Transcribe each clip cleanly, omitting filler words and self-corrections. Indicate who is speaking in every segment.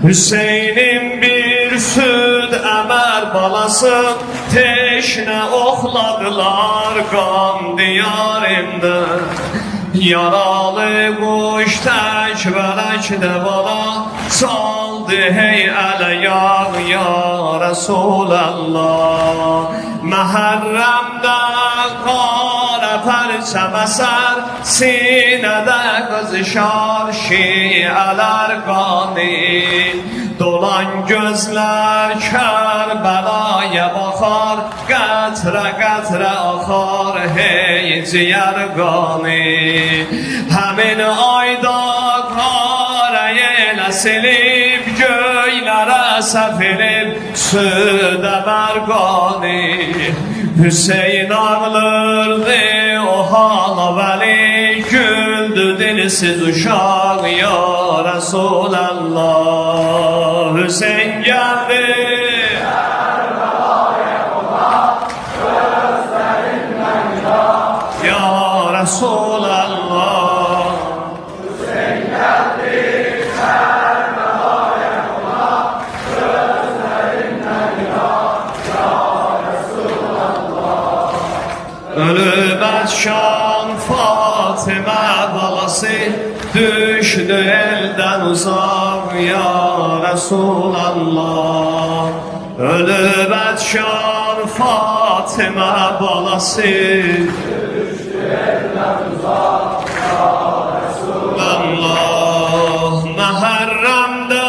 Speaker 1: Hüseyin'in bir süd əmər balası, teşne oxladılar qan diyarımda. Yaralı kuş tək vələkdə bala, saldı hey ələ yağ ya Resulallah. Məhərrəmdə qara pərçəm əsər, sinədə qızışar şiələr qani. Dolan gözlər Kərbəlaya baxar, qətrə qətrə axar hey ciyər qani. Həmin ayda qara yelə silib, göylərə səfilib südə mərqani. Hüseyin ağlırdı o hala vəli, güldü dilsiz uşaq ya Resulallah. Hüseyin gəldi ya Resulallah.
Speaker 2: Hüseyin geldi Kerbela'ya kola, gözlerinden ya Resulallah.
Speaker 1: Ölüb şan Fatıma balası, düşdü eldən uzaq ya Resulallah. Ölüb şan Fatıma balası,
Speaker 2: Düştü elden uzak ya
Speaker 1: Allah. Məhərrəmdə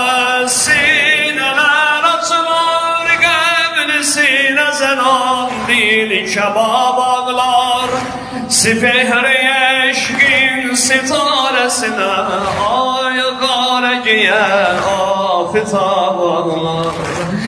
Speaker 1: sinələr açılar, qəbli sinə zənan, dil kebab ağlar. Sipehri eşkin sitarəsinə, ay qara giyer afitab ağlar.